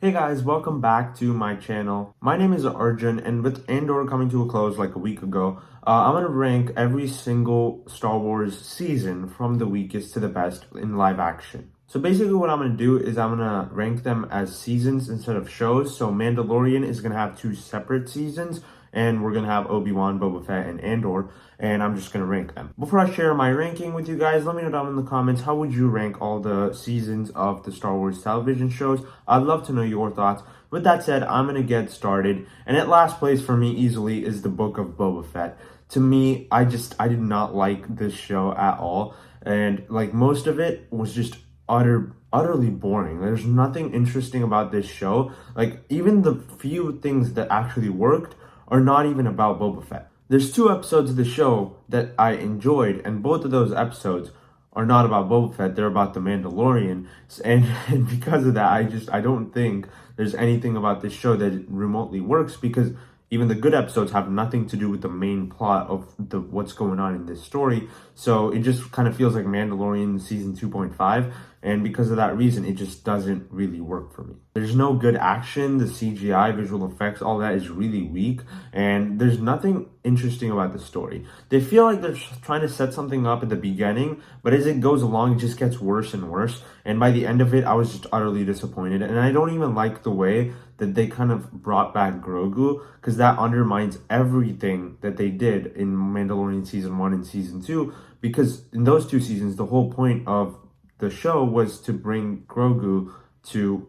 Hey guys, welcome back to my channel. My name is Arjun, and with Andor coming to a close like a week ago, I'm gonna rank every single Star Wars season from the weakest to the best in live action. So basically what I'm gonna do is I'm gonna rank them as seasons instead of shows. So Mandalorian is gonna have two separate seasons, and we're gonna have Obi-Wan, Boba Fett, and Andor, and I'm just gonna rank them. Before I share my ranking with you guys, let me know down in the comments, how would you rank all the seasons of the Star Wars television shows? I'd love to know your thoughts. With that said, I'm gonna get started, and at last place for me easily is the Book of Boba Fett. To me, I did not like this show at all, and like most of it was just utterly boring. There's nothing interesting about this show. Like even the few things that actually worked are not even about Boba Fett. There's two episodes of the show that I enjoyed, and both of those episodes are not about Boba Fett, they're about the Mandalorian. And because of that, I don't think there's anything about this show that remotely works, because even the good episodes have nothing to do with the main plot of what's going on in this story. So it just kind of feels like Mandalorian season 2.5, and because of that reason, it just doesn't really work for me. There's no good action, the CGI, visual effects, all that is really weak, and there's nothing interesting about the story. They feel like they're trying to set something up at the beginning, but as it goes along, it just gets worse and worse, and by the end of it, I was just utterly disappointed, and I don't even like the way that they kind of brought back Grogu, because that undermines everything that they did in Mandalorian season 1 and season 2, because in those two seasons, the whole point of the show was to bring Grogu to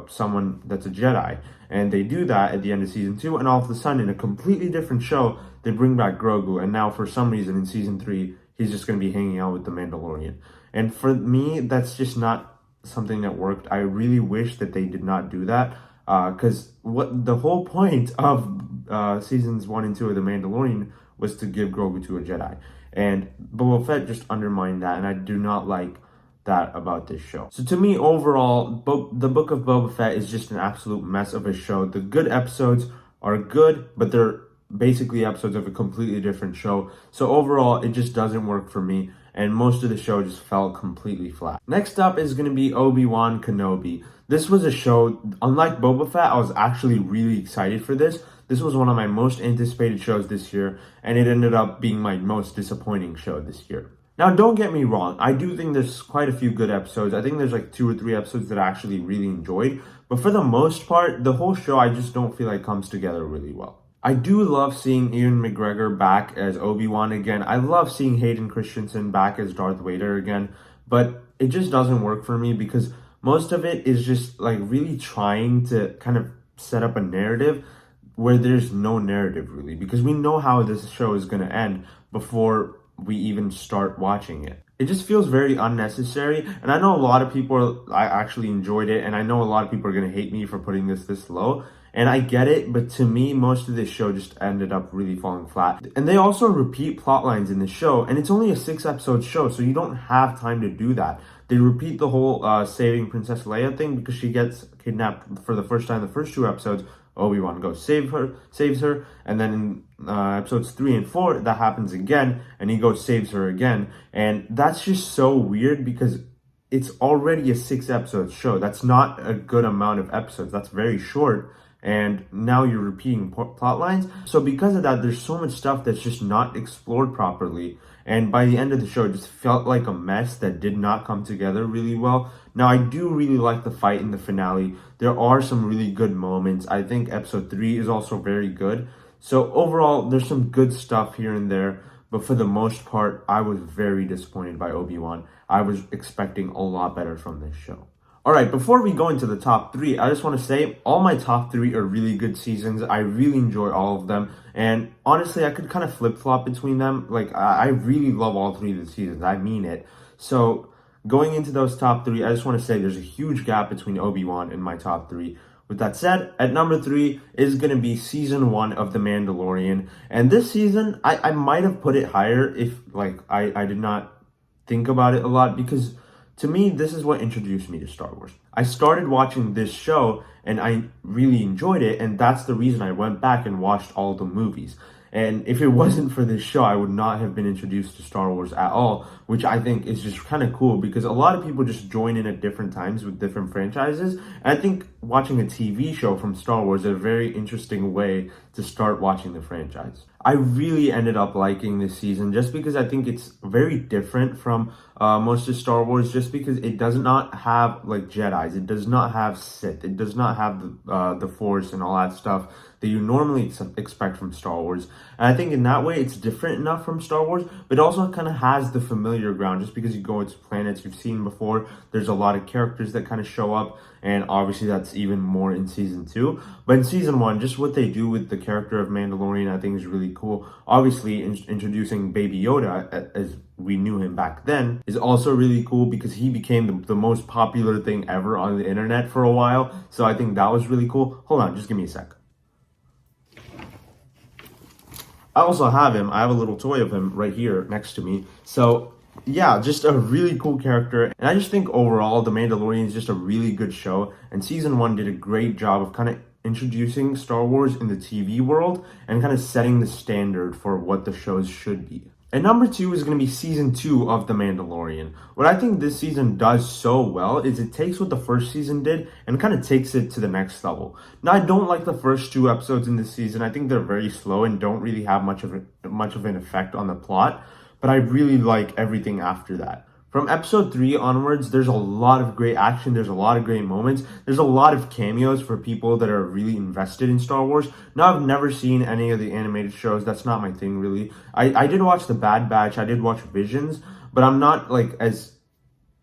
someone that's a Jedi, and they do that at the end of season 2, and all of a sudden in a completely different show they bring back Grogu, and now for some reason in season 3 he's just going to be hanging out with the Mandalorian. And for me, that's just not something that worked. I really wish that they did not do that, because what the whole point of seasons 1 and 2 of the Mandalorian was to give Grogu to a Jedi, and Boba Fett just undermined that, and I do not like that about this show. So to me, overall, the Book of Boba Fett is just an absolute mess of a show. The good episodes are good, but they're basically episodes of a completely different show. So overall, it just doesn't work for me, and most of the show just fell completely flat. Next up is going to be Obi-Wan Kenobi. This was a show, unlike Boba Fett, I was actually really excited for this. This was one of my most anticipated shows this year, and it ended up being my most disappointing show this year. Now, don't get me wrong, I do think there's quite a few good episodes. I think there's like 2 or 3 episodes that I actually really enjoyed. But for the most part, the whole show I just don't feel like comes together really well. I do love seeing Ian McGregor back as Obi-Wan again. I love seeing Hayden Christensen back as Darth Vader again. But it just doesn't work for me, because most of it is just like really trying to kind of set up a narrative where there's no narrative really. Because we know how this show is going to end before we even start watching it. It just feels very unnecessary, and I know a lot of people I actually enjoyed it, and I know a lot of people are going to hate me for putting this low, and I get it, but to me, most of this show just ended up really falling flat. And they also repeat plot lines in the show, and it's only a 6-episode show, so you don't have time to do that. They repeat the whole saving Princess Leia thing, because she gets kidnapped for the first time the first 2 episodes. Obi-Wan goes saves her, and then in episodes 3 and 4, that happens again, and he goes saves her again, and that's just so weird, because it's already a 6-episode show. That's not a good amount of episodes. That's very short, and now you're repeating plot lines. So because of that, there's so much stuff that's just not explored properly, and by the end of the show, it just felt like a mess that did not come together really well. Now, I do really like the fight in the finale. There are some really good moments. I think episode 3 is also very good. So overall, there's some good stuff here and there, but for the most part, I was very disappointed by Obi-Wan. I was expecting a lot better from this show. Alright, before we go into the top 3, I just want to say all my top 3 are really good seasons. I really enjoy all of them. And honestly, I could kind of flip-flop between them. Like, I really love all 3 of the seasons. I mean it. So going into those top 3, I just want to say there's a huge gap between Obi-Wan and my top 3. With that said, at number 3 is going to be season 1 of The Mandalorian. And this season, I might have put it higher if like I did not think about it a lot, because to me, this is what introduced me to Star Wars. I started watching this show and I really enjoyed it, and that's the reason I went back and watched all the movies. And if it wasn't for this show, I would not have been introduced to Star Wars at all, which I think is just kind of cool because a lot of people just join in at different times with different franchises. And I think watching a TV show from Star Wars is a very interesting way to start watching the franchise. I really ended up liking this season just because I think it's very different from most of Star Wars, just because it does not have like Jedis, it does not have Sith, it does not have the Force and all that stuff that you normally expect from Star Wars. And I think in that way it's different enough from Star Wars, but it also kind of has the familiar ground just because you go into planets you've seen before. There's a lot of characters that kind of show up, and obviously that's even more in season 2. But in season 1, just what they do with the character of Mandalorian I think is really cool. Obviously introducing Baby Yoda as we knew him back then is also really cool because he became the most popular thing ever on the internet for a while. So I think that was really cool. Hold on, just give me a sec. I also have him. I have a little toy of him right here next to me. So yeah, just a really cool character. And I just think overall, The Mandalorian is just a really good show. And season 1 did a great job of kind of introducing Star Wars in the TV world and kind of setting the standard for what the shows should be. And number 2 is going to be season 2 of The Mandalorian. What I think this season does so well is it takes what the first season did and kind of takes it to the next level. Now, I don't like the first 2 episodes in this season. I think they're very slow and don't really have much of an effect on the plot. But I really like everything after that. From episode 3 onwards, there's a lot of great action, there's a lot of great moments, there's a lot of cameos for people that are really invested in Star Wars. Now, I've never seen any of the animated shows, that's not my thing really. I did watch The Bad Batch, I did watch Visions, but I'm not like as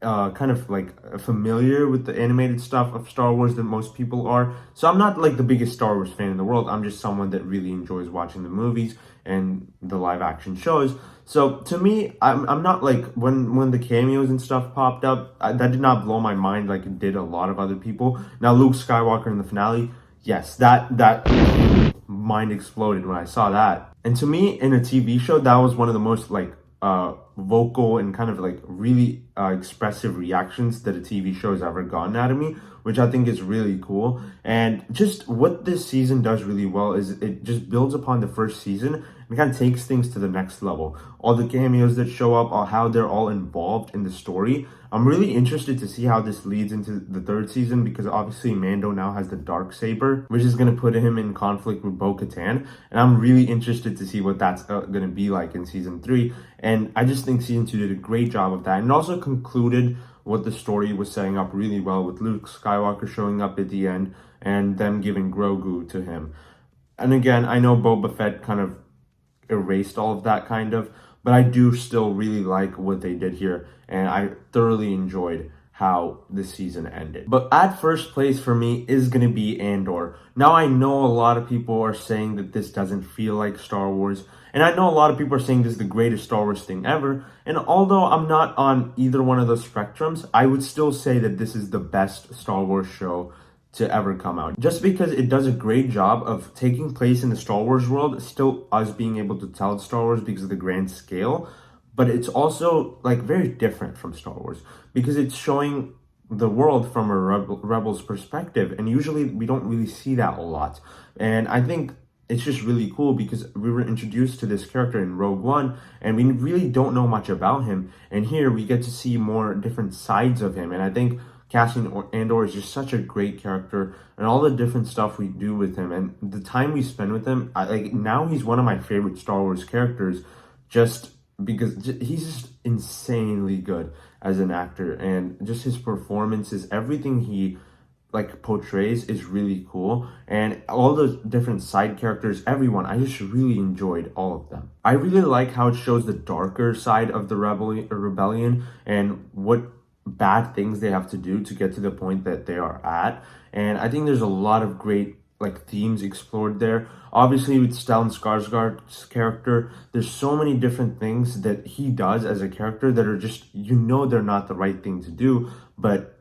kind of like familiar with the animated stuff of Star Wars that most people are. So I'm not like the biggest Star Wars fan in the world, I'm just someone that really enjoys watching the movies and the live action shows. So to me, I'm not like when the cameos and stuff popped up, that did not blow my mind like it did a lot of other people. Now Luke Skywalker in the finale, yes, that mind exploded when I saw that. And to me, in a TV show, that was one of the most like vocal and kind of like really expressive reactions that a TV show has ever gotten out of me, which I think is really cool. And just what this season does really well is it just builds upon the first season and kind of takes things to the next level. All the cameos that show up, how they're all involved in the story. I'm really interested to see how this leads into the 3rd season because obviously Mando now has the Darksaber, which is going to put him in conflict with Bo-Katan. And I'm really interested to see what that's going to be like in season 3. And I just think season 2 did a great job of that. And also concluded what the story was setting up really well with Luke Skywalker showing up at the end and them giving Grogu to him. And again, I know Boba Fett kind of erased all of that kind of, but I do still really like what they did here, and I thoroughly enjoyed how this season ended. But at first place for me is going to be Andor. Now, I know a lot of people are saying that this doesn't feel like Star Wars, and I know a lot of people are saying this is the greatest Star Wars thing ever, and although I'm not on either one of those spectrums, I would still say that this is the best Star Wars show to ever come out, just because it does a great job of taking place in the Star Wars world, still us being able to tell Star Wars because of the grand scale, but it's also like very different from Star Wars because it's showing the world from a rebel's perspective, and usually we don't really see that a lot. And I think it's just really cool because we were introduced to this character in Rogue One and we really don't know much about him, and here we get to see more different sides of him. And I think casting Andor is just such a great character, and all the different stuff we do with him and the time we spend with him, now he's one of my favorite Star Wars characters just because he's just insanely good as an actor, and just his performances, everything he like portrays is really cool. And all the different side characters, everyone, I just really enjoyed all of them. I really like how it shows the darker side of the rebellion and what bad things they have to do to get to the point that they are at. And I think there's a lot of great like themes explored there. Obviously with Stellan Skarsgård's character, there's so many different things that he does as a character that are just, they're not the right thing to do, but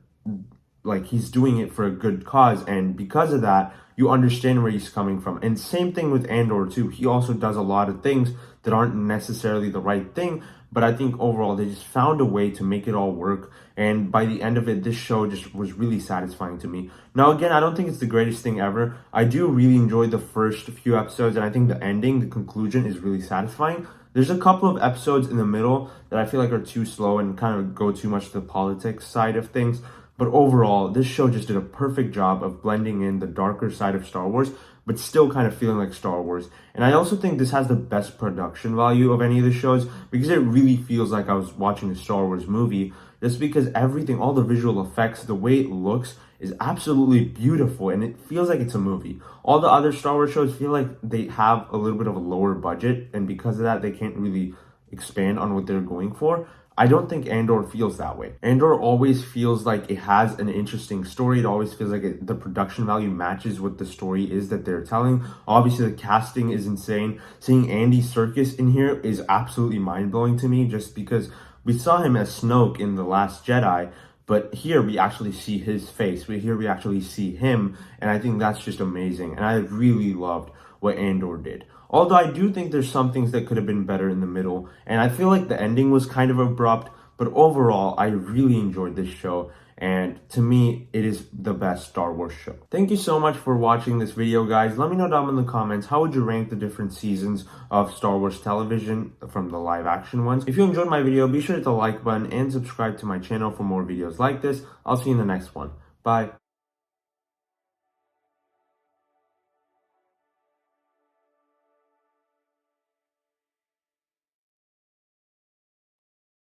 like he's doing it for a good cause, and because of that you understand where he's coming from. And same thing with Andor too. He also does a lot of things that aren't necessarily the right thing, but I think overall they just found a way to make it all work. And by the end of it, this show just was really satisfying to me. Now, again, I don't think it's the greatest thing ever. I do really enjoy the first few episodes, and I think the ending, the conclusion, is really satisfying. There's a couple of episodes in the middle that I feel like are too slow and kind of go too much to the politics side of things. But overall, this show just did a perfect job of blending in the darker side of Star Wars, but still kind of feeling like Star Wars. And I also think this has the best production value of any of the shows because it really feels like I was watching a Star Wars movie, just because everything, all the visual effects, the way it looks is absolutely beautiful and it feels like it's a movie. All the other Star Wars shows feel like they have a little bit of a lower budget, and because of that, they can't really expand on what they're going for. I don't think Andor feels that way. Andor always feels like it has an interesting story. It always feels like the production value matches what the story is that they're telling. Obviously, the casting is insane. Seeing Andy Serkis in here is absolutely mind-blowing to me, just because we saw him as Snoke in The Last Jedi, but here we actually see his face. Here we actually see him, and I think that's just amazing. And I really loved what Andor did. Although I do think there's some things that could have been better in the middle, and I feel like the ending was kind of abrupt, but overall, I really enjoyed this show, and to me, it is the best Star Wars show. Thank you so much for watching this video, guys. Let me know down in the comments, how would you rank the different seasons of Star Wars television from the live action ones? If you enjoyed my video, be sure to hit the like button and subscribe to my channel for more videos like this. I'll see you in the next one. Bye.